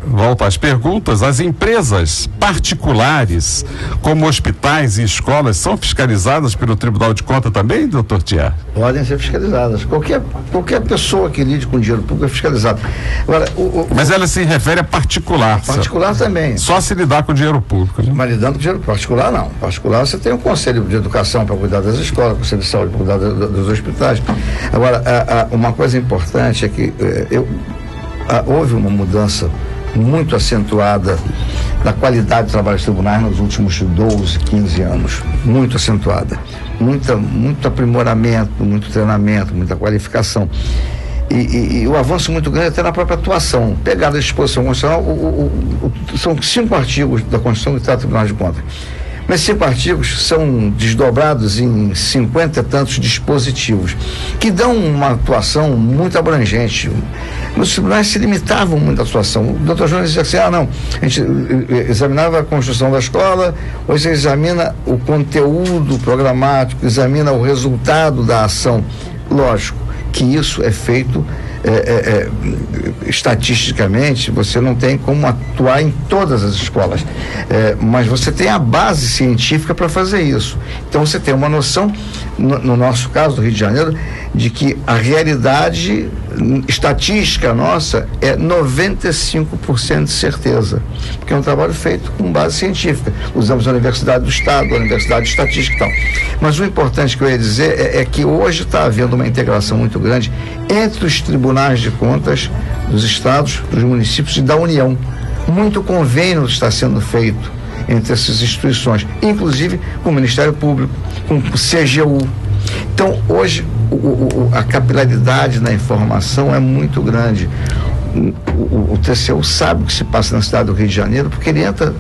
volta às perguntas. As empresas particulares, como hospitais e escolas, são fiscalizadas pelo Tribunal de Contas também, doutor Thier? Podem ser fiscalizadas. Qualquer pessoa que lide com dinheiro público é fiscalizada. Agora, mas ela se refere a particular. Particular também. Só se lidar com dinheiro público, né? Mas lidando com dinheiro particular, não. Particular, você tem um conselho de educação para cuidar das escolas, o conselho de saúde para cuidar dos hospitais. Agora, uma coisa importante é que houve uma mudança muito acentuada da qualidade do trabalho dos tribunais nos últimos 12, 15 anos. Muito acentuada. Muito aprimoramento, muito treinamento, muita qualificação. E o avanço muito grande até na própria atuação. Pegada da disposição constitucional, são 5 artigos da Constituição que trata do Tribunal de Contas. Mas 5 artigos são desdobrados em 50 e tantos dispositivos, que dão uma atuação muito abrangente. Os tribunais se limitavam muito à atuação. O doutor Jones dizia assim: não, a gente examinava a construção da escola, hoje você examina o conteúdo programático, examina o resultado da ação. Lógico que isso é feito estatisticamente, você não tem como atuar em todas as escolas, mas você tem a base científica para fazer isso. Então você tem uma noção, no nosso caso do Rio de Janeiro, de que a realidade estatística nossa é 95% de certeza, porque é um trabalho feito com base científica. Usamos a Universidade do Estado, a Universidade de Estatística e tal. Mas o importante que eu ia dizer é que hoje está havendo uma integração muito grande entre os tribunais de contas dos estados, dos municípios e da União. Muito convênio está sendo feito entre essas instituições, inclusive com o Ministério Público, com o CGU. Então, hoje, a capilaridade na informação é muito grande. o TCU sabe o que se passa na cidade do Rio de Janeiro, porque ele entra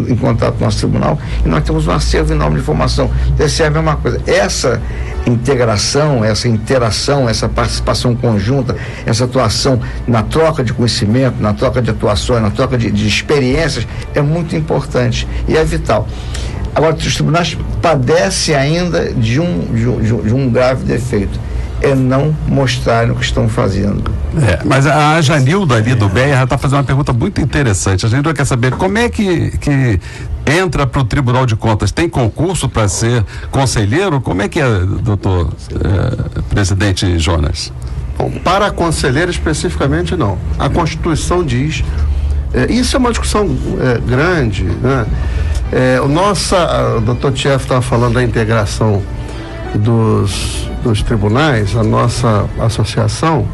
em contato com o nosso tribunal e nós temos um acervo enorme de informação. O TCU é a mesma coisa. Essa integração, essa interação, essa participação conjunta, essa atuação na troca de conhecimento, na troca de atuações, na troca de experiências, é muito importante e é vital. Agora, os tribunais padecem ainda de um grave defeito. É não mostrarem o que estão fazendo. Mas a Janilda ali do BEA está fazendo uma pergunta muito interessante. A Janilda quer saber como é que entra para o Tribunal de Contas. Tem concurso para ser conselheiro? Como é que é, doutor presidente Jonas? Bom, para conselheiro especificamente não. A Constituição diz, isso é uma discussão grande, né? O doutor Tcheff estava falando da integração dos tribunais. A nossa associação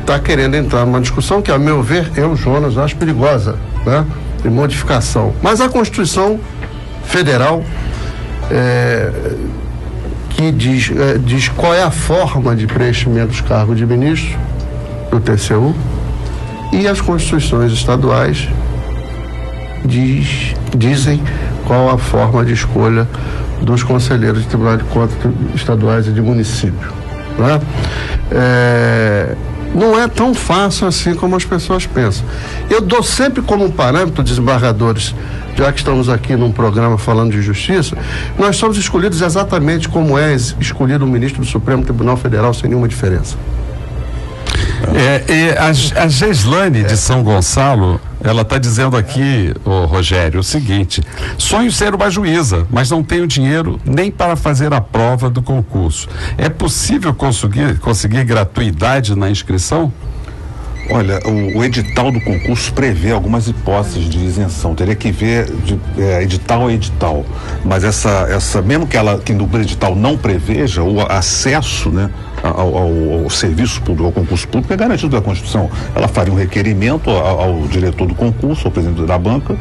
está querendo entrar numa discussão que, a meu ver, eu, Jonas, acho perigosa, né? De modificação. Mas a Constituição Federal que diz qual é a forma de preenchimento dos cargos de ministro do TCU, e as constituições estaduais dizem qual a forma de escolha dos conselheiros de Tribunal de Contas estaduais e de município, né? Não é tão fácil assim como as pessoas pensam. Eu dou sempre como parâmetro, desembargadores, já que estamos aqui num programa falando de justiça, nós somos escolhidos exatamente como é escolhido o ministro do Supremo Tribunal Federal, sem nenhuma diferença. A Geslane de São Gonçalo, ela está dizendo aqui, Rogério, o seguinte: sonho ser uma juíza, mas não tenho dinheiro nem para fazer a prova do concurso. É possível conseguir gratuidade na inscrição? Olha, o edital do concurso prevê algumas hipóteses de isenção. Teria que ver edital a edital. Mas essa mesmo que no edital não preveja o acesso, né, ao serviço público, ao concurso público, é garantido pela Constituição. Ela faria um requerimento ao diretor do concurso, ao presidente da banca,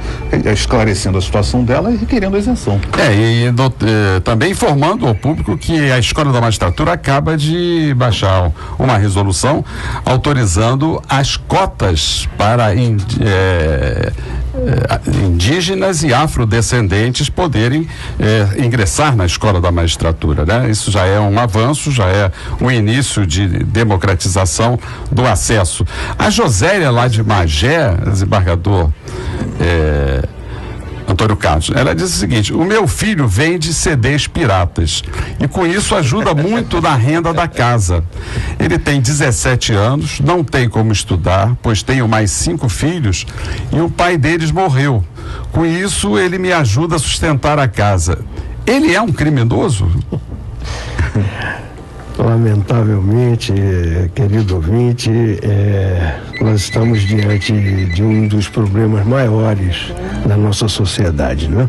esclarecendo a situação dela e requerendo a isenção. Também informando ao público que a Escola da Magistratura acaba de baixar uma resolução autorizando as cotas para indígenas e afrodescendentes poderem ingressar na Escola da Magistratura, né? Isso já é um avanço, já é um início de democratização do acesso. A Josélia lá de Magé, desembargador Antônio Carlos, ela diz o seguinte: o meu filho vende CDs piratas e com isso ajuda muito na renda da casa. Ele tem 17 anos, não tem como estudar, pois tenho mais 5 filhos e o pai deles morreu. Com isso ele me ajuda a sustentar a casa. Ele é um criminoso? Lamentavelmente, querido ouvinte, nós estamos diante de um dos problemas maiores da nossa sociedade, né?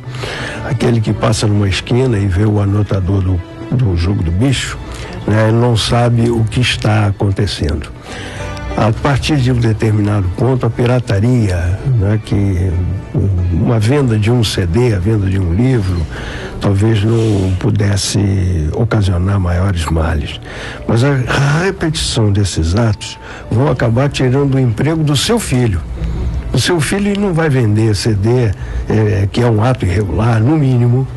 Aquele que passa numa esquina e vê o anotador do jogo do bicho, né, não sabe o que está acontecendo. A partir de um determinado ponto, a pirataria, né, que uma venda de um CD, a venda de um livro, talvez não pudesse ocasionar maiores males. Mas a repetição desses atos vão acabar tirando o emprego do seu filho. O seu filho não vai vender CD, que é um ato irregular, no mínimo,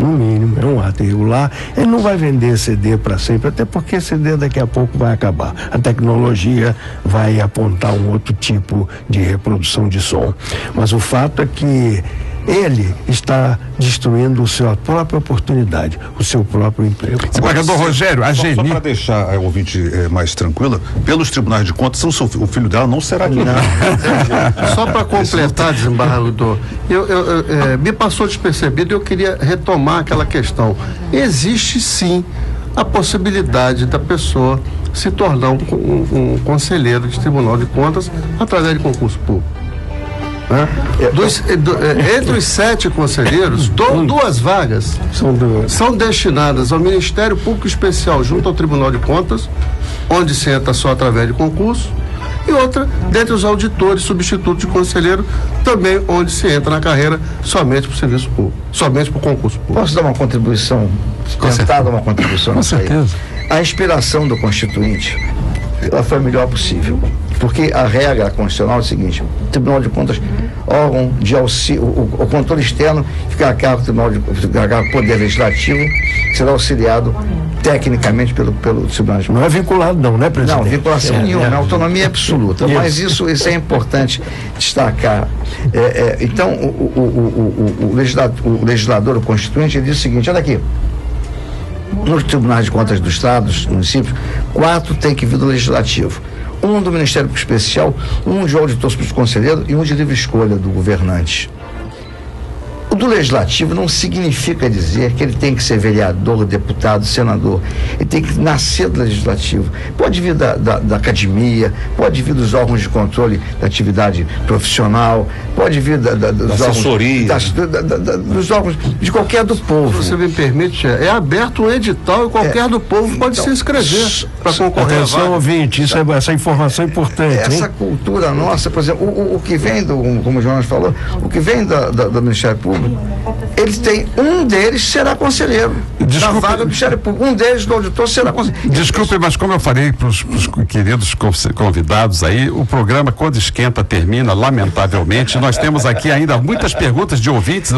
é um ato irregular. Ele não vai vender CD para sempre, até porque CD daqui a pouco vai acabar. A tecnologia vai apontar um outro tipo de reprodução de som. Mas o fato é que ele está destruindo a sua própria oportunidade, o seu próprio emprego. Desembargador Rogério, a Geni... Só para deixar a ouvinte mais tranquila, pelos tribunais de contas, o filho dela não será aqui. Só para completar, desembargador, me passou despercebido e eu queria retomar aquela questão. Existe sim a possibilidade da pessoa se tornar um conselheiro de Tribunal de Contas através de concurso público. Entre os 7 conselheiros, 2 vagas são destinadas ao Ministério Público Especial junto ao Tribunal de Contas, onde se entra só através de concurso, e outra dentre os auditores substitutos de conselheiro, também onde se entra na carreira somente por serviço público, somente por concurso público. Posso dar uma contribuição? Tentar dar uma contribuição? Com certeza. A inspiração do Constituinte, ela foi a melhor possível. Porque a regra constitucional é o seguinte: o Tribunal de Contas, órgão de auxílio, o controle externo fica a cargo do Poder Legislativo, que será auxiliado tecnicamente pelo Tribunal de Contas. Não é vinculado não, né, presidente? Não, vinculação nenhuma, autonomia absoluta. Mas isso é importante destacar. Então, o legislador, o constituinte, ele diz o seguinte: olha aqui, nos tribunais de contas do Estado, dos municípios, 4 tem que vir do Legislativo. Um do Ministério Especial, um de auditor dos conselheiros e um de livre escolha do governante. O do Legislativo não significa dizer que ele tem que ser vereador, deputado, senador. Ele tem que nascer do Legislativo. Pode vir da academia, pode vir dos órgãos de controle da atividade profissional, pode vir dos assessoria, dos órgãos de qualquer do povo. Se você me permite, é aberto um edital e qualquer do povo pode se inscrever para concorrer. Atenção, ouvinte, essa informação é importante. Essa cultura nossa, por exemplo, o que vem como o Jonas falou, o que vem do Ministério Público, eles têm, um deles será conselheiro. Na vaga do Ministério Público, um deles do auditor será conselheiro. Desculpe, mas como eu falei para os queridos convidados aí, o programa, quando esquenta, termina, lamentavelmente. Nós temos aqui ainda muitas perguntas de ouvintes,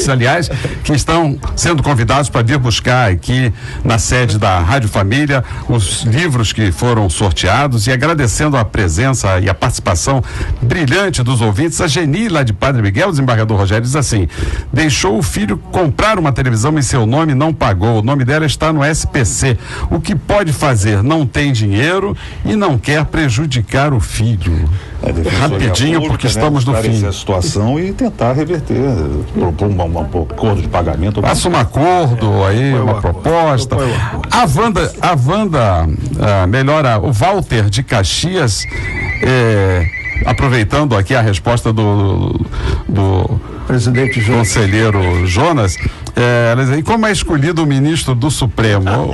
aliás, que estão sendo convidados para vir buscar aqui na sede da Rádio Família os livros que foram sorteados, e agradecendo a presença e a participação brilhante dos ouvintes. A Geni, lá de Padre Miguel, o desembargador Rogério, diz assim: deixou o filho comprar uma televisão em seu nome e não pagou. O nome dela está no SPC. O que pode fazer? Não tem dinheiro e não quer prejudicar o filho. Rapidinho, pública, porque estamos no fim. A situação e tentar reverter, propor um acordo de pagamento. Faça um acordo aí, uma proposta. A Wanda melhora. O Walter de Caxias, aproveitando aqui a resposta do presidente conselheiro Jonas, e como é escolhido o ministro do Supremo?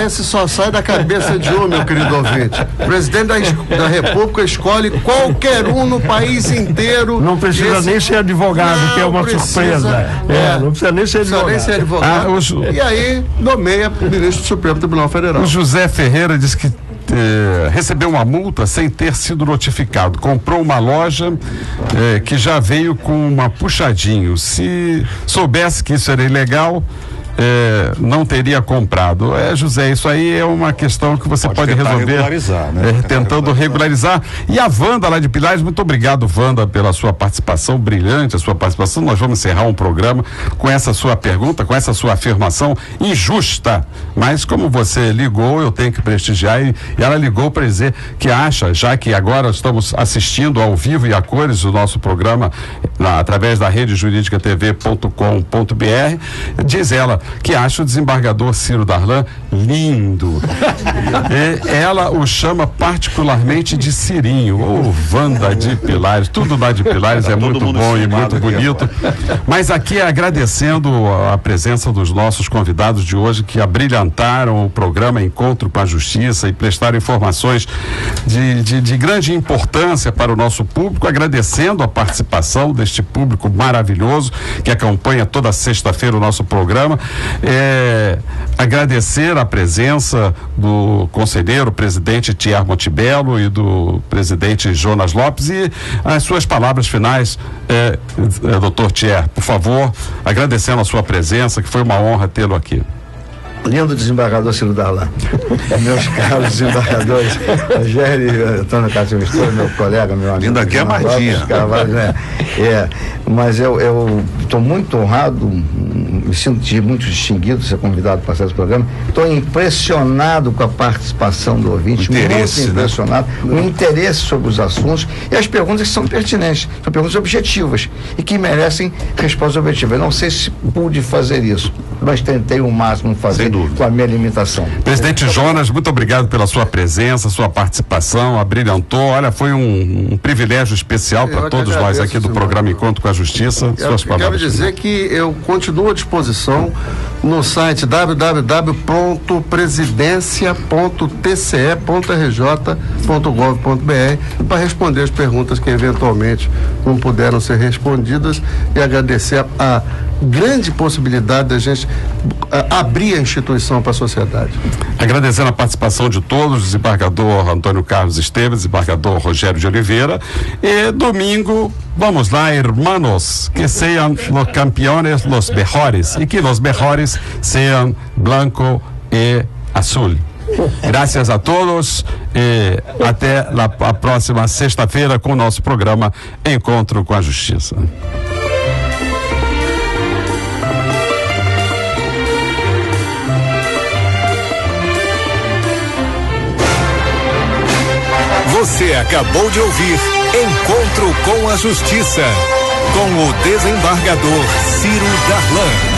Esse só sai da cabeça de um, meu querido ouvinte. O presidente da República escolhe qualquer um no país inteiro. Não precisa nem ser advogado, que é uma surpresa. Não precisa nem ser advogado. E aí nomeia o ministro do Supremo Tribunal Federal. O José Ferreira disse que recebeu uma multa sem ter sido notificado. Comprou uma loja que já veio com uma puxadinho. Se soubesse que isso era ilegal, não teria comprado. José, isso aí é uma questão que você pode resolver regularizar, né? Tentando regularizar. E a Wanda lá de Pilares, muito obrigado, Wanda, pela sua participação, brilhante a sua participação. Nós vamos encerrar um programa com essa sua pergunta, com essa sua afirmação injusta, mas como você ligou, eu tenho que prestigiar, e ela ligou para dizer que acha, já que agora estamos assistindo ao vivo e a cores o nosso programa através da redejuridicatv.com.br, diz ela que acha o desembargador Ciro Darlan lindo. Ela o chama particularmente de Cirinho, ou Wanda de Pilares. Tudo lá de Pilares é muito bom e muito bonito. Mas aqui agradecendo a presença dos nossos convidados de hoje, que abrilhantaram o programa Encontro com a Justiça e prestaram informações de grande importância para o nosso público, agradecendo a participação deste público maravilhoso que acompanha toda sexta-feira o nosso programa. Agradecer a presença do conselheiro, presidente Thierry Montebello, e do presidente Jonas Lopes, e as suas palavras finais, doutor Thierry, por favor, agradecendo a sua presença, que foi uma honra tê-lo aqui. Lindo desembargador Ciro Darlan. Meus caros desembargadores, Rogério, Antônio Cássio Mistura, meu colega, meu amigo. Lindo aqui é Mardinha. Né? Mas eu estou muito honrado, me sinto muito distinguido de ser convidado para fazer esse programa. Estou impressionado com a participação do ouvinte, muito impressionado, o interesse sobre os assuntos e as perguntas que são pertinentes, são perguntas objetivas e que merecem resposta objetiva. Eu não sei se pude fazer isso, mas tentei o máximo fazer com a minha limitação. Presidente Jonas, muito obrigado pela sua presença, sua participação, abrilhantou. Olha, foi um privilégio especial para todos nós aqui do programa Encontro com a Justiça. Suas palavras. Quero dizer que eu continuo à disposição no site www.presidencia.tce.rj.gov.br para responder as perguntas que eventualmente não puderam ser respondidas, e agradecer a grande possibilidade da gente abrir a instituição para a sociedade. Agradecendo a participação de todos, desembargador Antônio Carlos Esteves, desembargador Rogério de Oliveira. E domingo, vamos lá, hermanos, que sejam los campeones los mejores e que los mejores sejam blanco e azul. Graças a todos e até a próxima sexta-feira com o nosso programa Encontro com a Justiça. Você acabou de ouvir Encontro com a Justiça, com o desembargador Ciro Darlan.